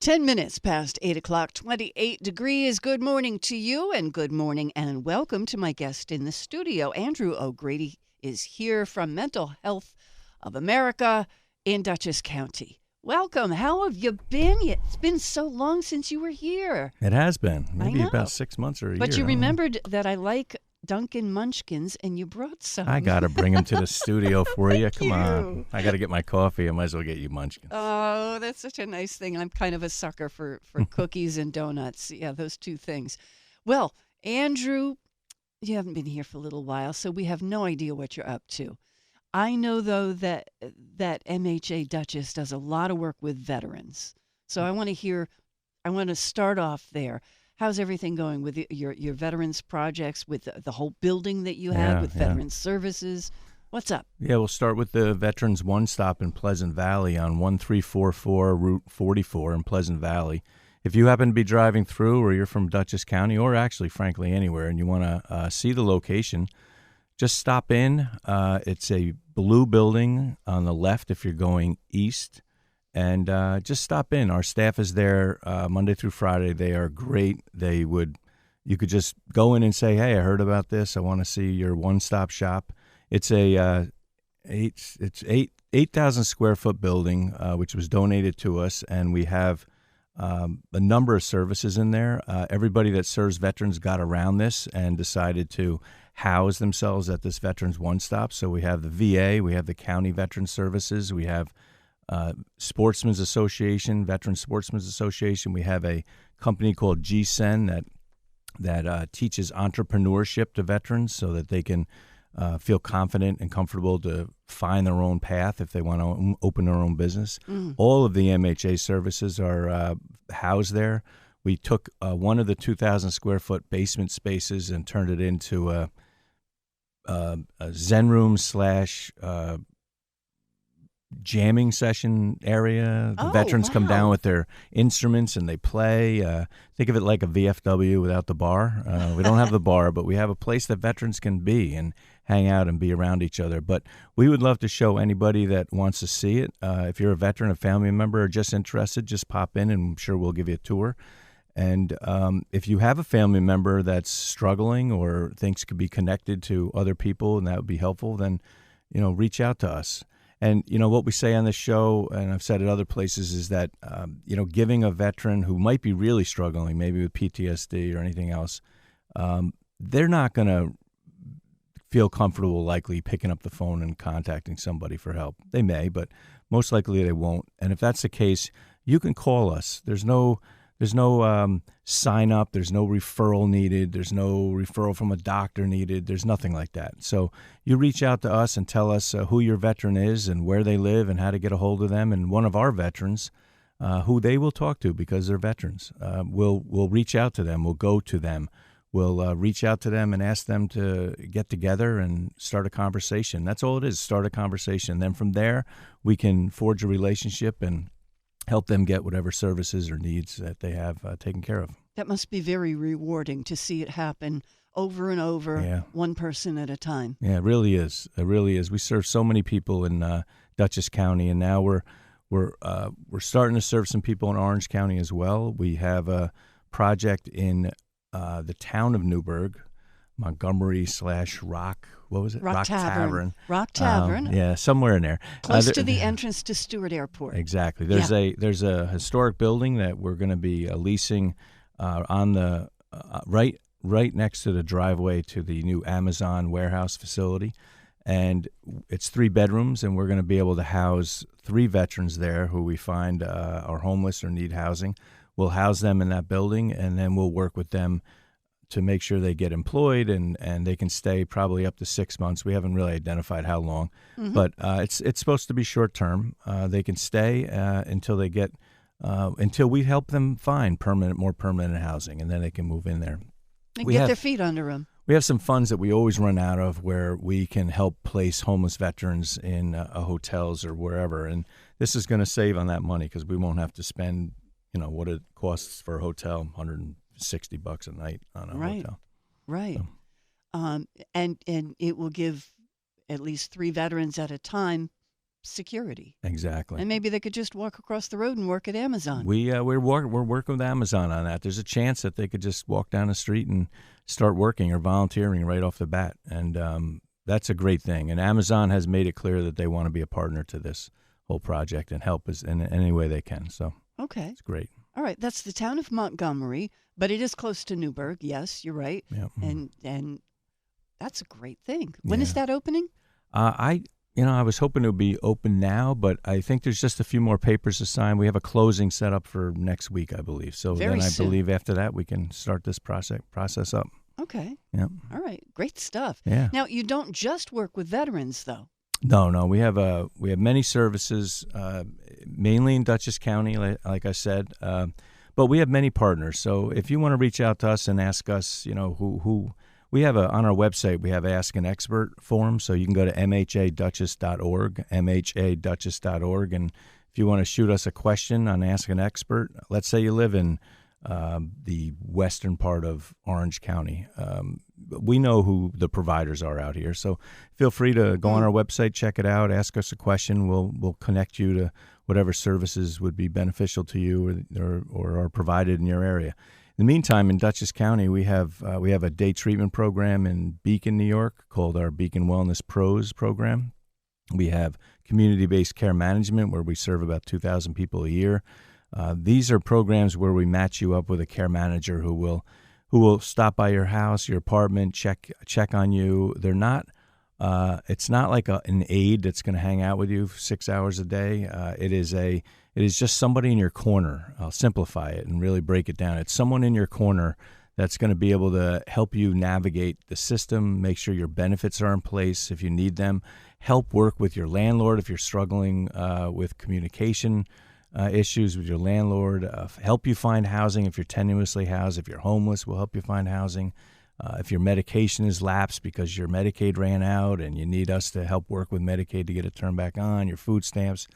10 minutes past 8 o'clock, 28 degrees. Good morning to you, and good morning and welcome to my guest in the studio. Andrew O'Grady is here from Mental Health of America in Dutchess County. Welcome. How have you been? It's been so long since you were here. It has been. Maybe I know. about 6 months or a year. But you remembered that I like Dunkin' Munchkins, and you brought some. I got to bring them to the studio for you. Come you. on. I got to get my coffee. I might as well get you Munchkins. Oh, that's such a nice thing. I'm kind of a sucker for cookies and donuts. Yeah, those two things. Well, Andrew, you haven't been here for a little while, so we have no idea what you're up to. I know, though, that MHA Dutchess does a lot of work with veterans. So I want to start off there. How's everything going with your veterans projects, with the whole building that you have, with veterans services? What's up? Yeah, we'll start with the Veterans One Stop in Pleasant Valley on 1344 Route 44 in Pleasant Valley. If you happen to be driving through, or you're from Dutchess County, or actually, frankly, anywhere, and you want to see the location, just stop in. It's a blue building on the left if you're going east. And just stop in. Our staff is there Monday through Friday. They are great. You could just go in and say, "Hey, I heard about this. I want to see your one-stop shop." It's a 8,000 square foot building, which was donated to us, and we have a number of services in there. Everybody that serves veterans got around this and decided to house themselves at this Veterans One Stop. So we have the VA, we have the County Veteran Services, we have Sportsmen's Association, Veteran Sportsmen's Association. We have a company called GSEN that teaches entrepreneurship to veterans so that they can feel confident and comfortable to find their own path if they want to open their own business. All of the MHA services are housed there. We took one of the 2,000 square foot basement spaces and turned it into a Zen room / jamming session area. The veterans come down with their instruments and they play. Think of it like a VFW without the bar. We don't have the bar, but we have a place that veterans can be and hang out and be around each other. But we would love to show anybody that wants to see it. If you're a veteran, a family member, or just interested, just pop in and I'm sure we'll give you a tour. And if you have a family member that's struggling or thinks could be connected to other people and that would be helpful, then, reach out to us. And, what we say on this show, and I've said at other places, is that, giving a veteran who might be really struggling, maybe with PTSD or anything else, they're not going to feel comfortable likely picking up the phone and contacting somebody for help. They may, but most likely they won't. And if that's the case, you can call us. There's no sign up. There's no referral needed. There's no referral from a doctor needed. There's nothing like that. So you reach out to us and tell us who your veteran is and where they live and how to get a hold of them. And one of our veterans, who they will talk to because they're veterans, we'll reach out to them. We'll go to them. We'll reach out to them and ask them to get together and start a conversation. That's all it is, start a conversation. Then from there, we can forge a relationship and help them get whatever services or needs that they have taken care of. That must be very rewarding to see it happen over and over, one person at a time. Yeah, it really is. It really is. We serve so many people in Dutchess County, and now we're starting to serve some people in Orange County as well. We have a project in the town of Newburgh, Montgomery / Rock. What was it? Rock Tavern. Rock Tavern. Somewhere in there. Close to the entrance to Stewart Airport. Exactly. There's a historic building that we're going to be leasing on the right next to the driveway to the new Amazon warehouse facility. And it's 3 bedrooms, and we're going to be able to house 3 veterans there who we find are homeless or need housing. We'll house them in that building, and then we'll work with them to make sure they get employed and they can stay probably up to 6 months. We haven't really identified how long, but it's supposed to be short term. They can stay until they get until we help them find more permanent housing, and then they can move in there. And get their feet under them. We have some funds that we always run out of where we can help place homeless veterans in hotels or wherever, and this is going to save on that money because we won't have to spend what it costs for a hotel, $160 a night on a hotel. Right. So. And it will give at least 3 veterans at a time security. Exactly. And maybe they could just walk across the road and work at Amazon. We're working with Amazon on that. There's a chance that they could just walk down the street and start working or volunteering right off the bat, and that's a great thing. And Amazon has made it clear that they want to be a partner to this whole project and help us in any way they can. So okay, it's great. All right, that's the town of Montgomery, but it is close to Newburgh. Yes, you're right. Yeah. And that's a great thing. When is that opening? I was hoping it would be open now, but I think there's just a few more papers to sign. We have a closing set up for next week, I believe. So Very then I soon. believe after that we can start this process up. Okay. Yeah. All right. Great stuff. Yeah. Now, you don't just work with veterans, though. No. We have many services, mainly in Dutchess County, like I said, but we have many partners. So if you want to reach out to us and ask us, who we have on our website, we have Ask an Expert form. So you can go to mhadutchess.org, mhadutchess.org, and if you want to shoot us a question on Ask an Expert, let's say you live in the western part of Orange County. We know who the providers are out here, so feel free to go on our website, check it out, ask us a question. We'll connect you to whatever services would be beneficial to you or are provided in your area. In the meantime, in Dutchess County, we have a day treatment program in Beacon, New York, called our Beacon Wellness Pros program. We have community-based care management, where we serve about 2,000 people a year. These are programs where we match you up with a care manager who will stop by your house, your apartment, check on you. They're not. It's not like an aide that's going to hang out with you 6 hours a day. It is just somebody in your corner. I'll simplify it and really break it down. It's someone in your corner that's going to be able to help you navigate the system, make sure your benefits are in place if you need them, help work with your landlord if you're struggling with communication issues with your landlord, help you find housing if you're tenuously housed. If you're homeless, we'll help you find housing. If your medication is lapsed because your Medicaid ran out and you need us to help work with Medicaid to get it turned back on, your food stamps,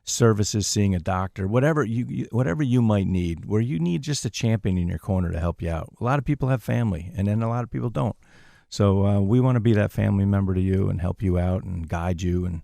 services, seeing a doctor, whatever you might need, where you need just a champion in your corner to help you out. A lot of people have family, and then a lot of people don't. So we want to be that family member to you and help you out and guide you and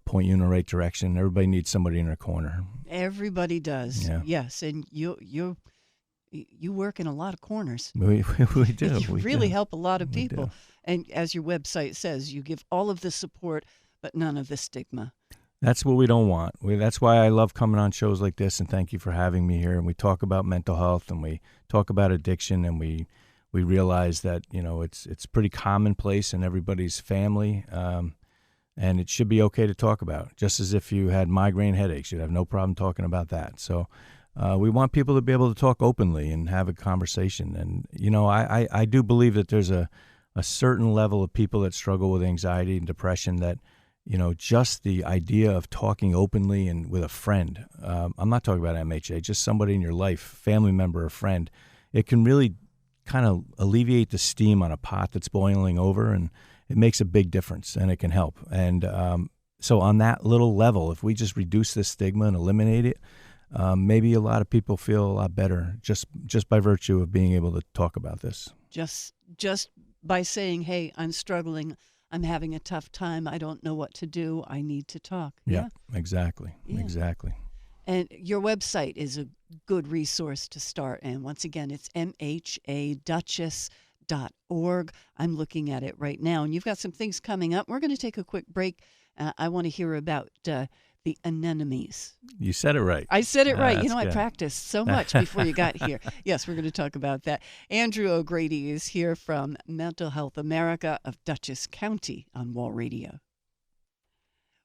point you in the right direction. Everybody needs somebody in their corner. Everybody does. Yeah. Yes, and you work in a lot of corners. We do. You we really do. help a lot of We people. do. And as your website says, you give all of the support, but none of the stigma. That's what we don't want. That's why I love coming on shows like this, and thank you for having me here. And we talk about mental health, and we talk about addiction, and we realize that it's pretty commonplace in everybody's family, and it should be okay to talk about. Just as if you had migraine headaches, you'd have no problem talking about that. So we want people to be able to talk openly and have a conversation. And I do believe that there's a certain level of people that struggle with anxiety and depression that, just the idea of talking openly and with a friend, I'm not talking about MHA, just somebody in your life, family member or friend, it can really kind of alleviate the steam on a pot that's boiling over, and it makes a big difference, and it can help. And so on that little level, if we just reduce this stigma and eliminate it, maybe a lot of people feel a lot better just by virtue of being able to talk about this. Just by saying, hey, I'm struggling, I'm having a tough time, I don't know what to do, I need to talk. Yeah, exactly. Yeah. Exactly. And your website is a good resource to start. And once again, it's mhadutchess.org. I'm looking at it right now. And you've got some things coming up. We're going to take a quick break. I want to hear about the anemones. You said it right. I said it right. That's I good. practiced so much before you got here. Yes, we're going to talk about that. Andrew O'Grady is here from Mental Health America of Dutchess County on Wall Radio.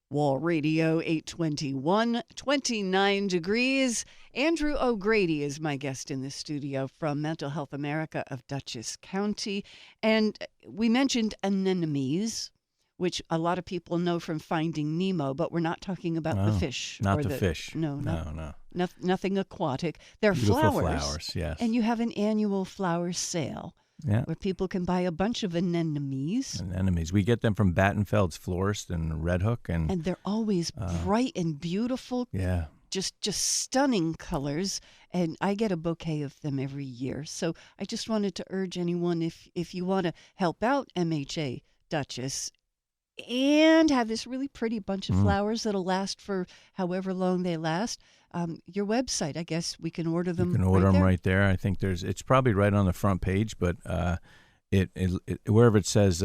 Wall Radio 821, 29 degrees. Andrew O'Grady is my guest in the studio from Mental Health America of Dutchess County. And we mentioned anemones, which a lot of people know from Finding Nemo, but we're not talking about the fish. Not the fish. No. No. Nothing aquatic. They're Beautiful flowers. Yes. And you have an annual flower sale. Yeah. Where people can buy a bunch of anemones. Anemones. We get them from Battenfeld's Florist and Red Hook. And they're always bright and beautiful. Yeah. Just stunning colors. And I get a bouquet of them every year. So I just wanted to urge anyone, if you want to help out MHA Dutchess, and have this really pretty bunch of Mm. flowers that'll last for however long they last. Your website, I guess we can order You them can order right them there. right there. I think it's probably right on the front page, but it wherever it says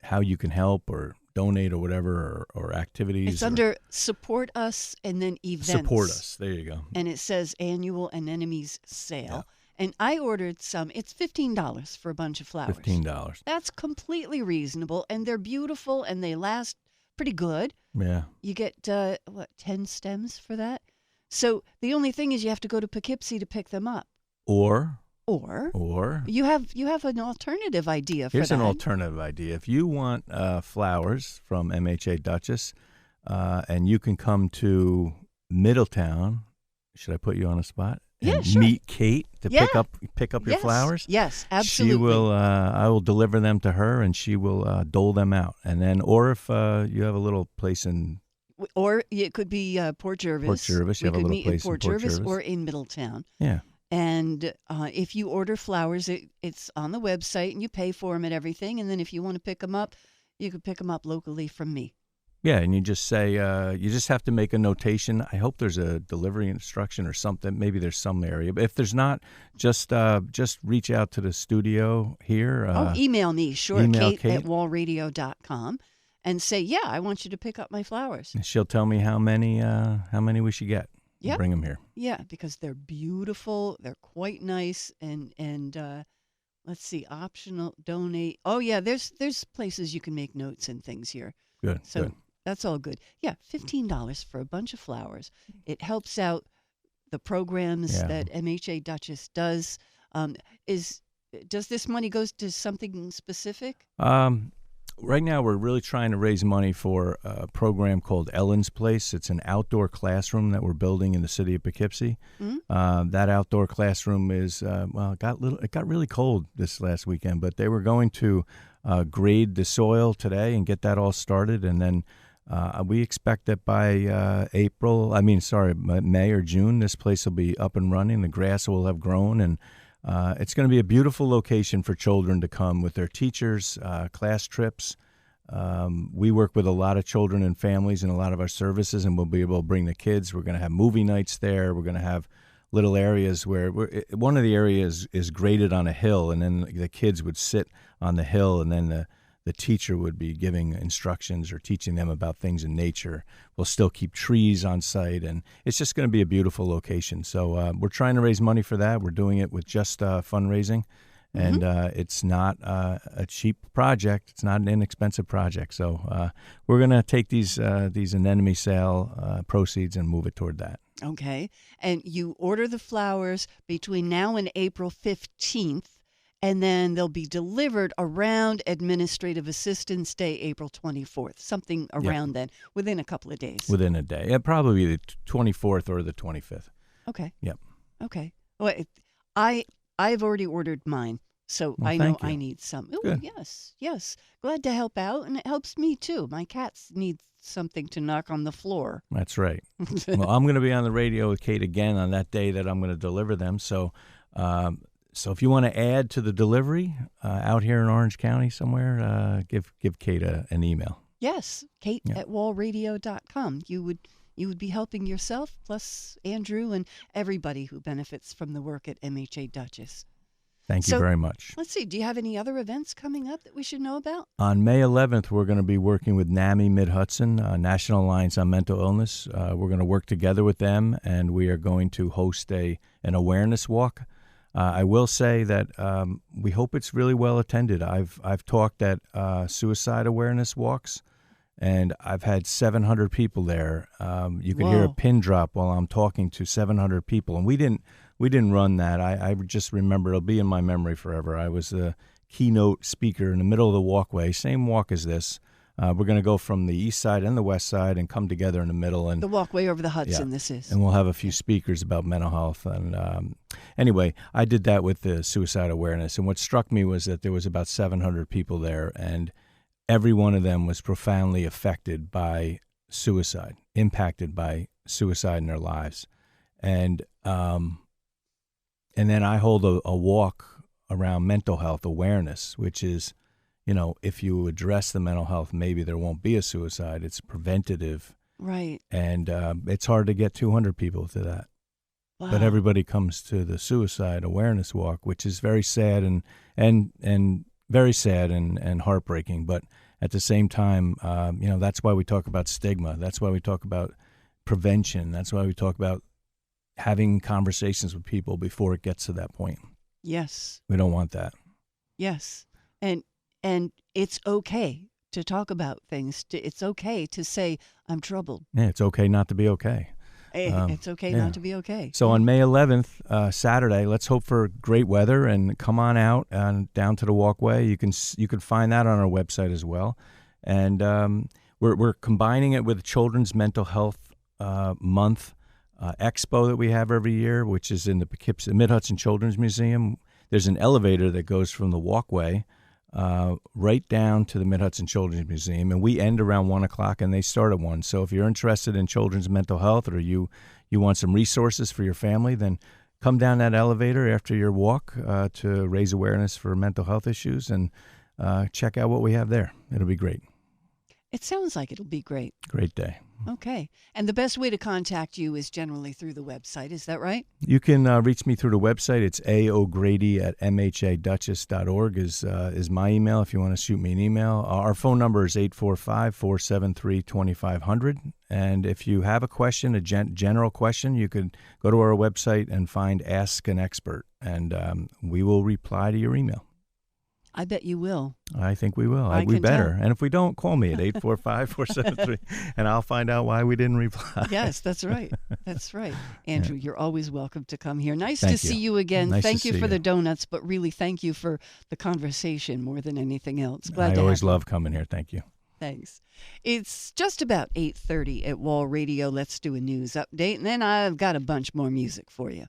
how you can help or donate or whatever or activities. It's under support us and then events. Support us. There you go. And it says annual anemones sale. And I ordered some. It's $15 for a bunch of flowers. $15. That's completely reasonable, and they're beautiful, and they last pretty good. Yeah. You get 10 stems for that. So the only thing is you have to go to Poughkeepsie to pick them up. Or you have an alternative idea for here's that. an alternative idea. If you want flowers from MHA Dutchess, and you can come to Middletown, should I put you on a spot? Yeah, and sure. Meet Kate to pick up your Yes. flowers. Yes, absolutely. She will. I will deliver them to her, and she will dole them out. And then, or if you have a little place in, or it could be Port Jervis. Port Jervis, you have a little place in Port Jervis or in Middletown. Yeah. And if you order flowers, it's on the website, and you pay for them and everything. And then if you want to pick them up, you can pick them up locally from me. Yeah, and you just say you just have to make a notation. I hope there's a delivery instruction or something. Maybe there's some area, but if there's not, just reach out to the studio here. Email me, sure, email Kate at wallradio.com, and say, yeah, I want you to pick up my flowers. She'll tell me how many we should get. Yeah, bring them here. Yeah, because they're beautiful. They're quite nice, and let's see, optional, donate. Oh yeah, there's places you can make notes and things here. Good. So. Good. That's all good. Yeah, $15 for a bunch of flowers. It helps out the programs that MHA Dutchess does. Does this money go to something specific? Right now, we're really trying to raise money for a program called Ellen's Place. It's an outdoor classroom that we're building in the city of Poughkeepsie. Mm-hmm. That outdoor classroom is it got really cold this last weekend, but they were going to grade the soil today and get that all started, and then. We expect that by May or June, this place will be up and running. The grass will have grown, and it's going to be a beautiful location for children to come with their teachers, class trips. We work with a lot of children and families in a lot of our services, and we'll be able to bring the kids. We're going to have movie nights there. We're going to have little areas where one of the areas is graded on a hill, and then the kids would sit on the hill, and then the teacher would be giving instructions or teaching them about things in nature. We'll still keep trees on site, and it's just going to be a beautiful location. So we're trying to raise money for that. We're doing it with just fundraising, and it's not a cheap project. It's not an inexpensive project. So we're going to take these anemone sale proceeds and move it toward that. Okay. And you order the flowers between now and April 15th. And then they'll be delivered around Administrative Assistance Day, April 24th, something around then, within a couple of days. Within a day. It'll probably be the 24th or the 25th. Okay. Yep. Okay. Well, I've already ordered mine, so I know I need some. Oh, good. Yes. Glad to help out, and it helps me too. My cats need something to knock on the floor. That's right. Well, I'm going to be on the radio with Kate again on that day that I'm going to deliver them, so... So if you want to add to the delivery out here in Orange County somewhere, give Kate an email. Yes, Kate at wallradio.com. You would be helping yourself, plus Andrew and everybody who benefits from the work at MHA Dutchess. Thank you very much. Let's see, do you have any other events coming up that we should know about? On May 11th, we're going to be working with NAMI Mid-Hudson, National Alliance on Mental Illness. We're going to work together with them, and we are going to host an awareness walk. I will say that we hope it's really well attended. I've talked at suicide awareness walks, and I've had 700 people there. You could hear a pin drop while I'm talking to 700 people, and we didn't run that. I just remember, it'll be in my memory forever. I was the keynote speaker in the middle of the walkway, same walk as this. We're going to go from the east side and the west side and come together in the middle. And the walkway over the Hudson, this is. And we'll have a few speakers about mental health. And anyway, I did that with the suicide awareness. And what struck me was that there was about 700 people there, and every one of them was profoundly affected by suicide, impacted by suicide in their lives. And then I hold a walk around mental health awareness, which is if you address the mental health, maybe there won't be a suicide. It's preventative. Right. And it's hard to get 200 people to that. Wow. But everybody comes to the suicide awareness walk, which is very sad and very sad and heartbreaking. But at the same time, that's why we talk about stigma. That's why we talk about prevention. That's why we talk about having conversations with people before it gets to that point. Yes. We don't want that. Yes. And it's okay to talk about things. It's okay to say, I'm troubled. Yeah, it's okay not to be okay. It's okay not to be okay. So on May 11th, Saturday, let's hope for great weather and come on out and down to the walkway. You can find that on our website as well. And we're combining it with Children's Mental Health Month expo that we have every year, which is in the Poughkeepsie Mid-Hudson Children's Museum. There's an elevator that goes from the walkway right down to the Mid-Hudson Children's Museum, and we end around 1 o'clock, and they start at 1. So if you're interested in children's mental health, or you want some resources for your family, then come down that elevator after your walk to raise awareness for mental health issues, and check out what we have there. It'll be great. It sounds like it'll be great. Great day. Okay. And the best way to contact you is generally through the website. Is that right? You can reach me through the website. It's aogrady@mhadutchess.org is my email if you want to shoot me an email. Our phone number is 845-473-2500. And if you have a question, a general question, you could go to our website and find Ask an Expert, and we will reply to your email. I bet you will. I think we will. We better. And if we don't, call me at 845-473, and I'll find out why we didn't reply. Yes, that's right. That's right. Andrew, you're always welcome to come here. Nice Thank to you. see you again. Nice Thank to you see for the you. donuts, but really thank you for the conversation more than anything else. Glad I to always have you. love coming here. Thank you. Thanks. It's just about 8:30 at Wall Radio. Let's do a news update, and then I've got a bunch more music for you.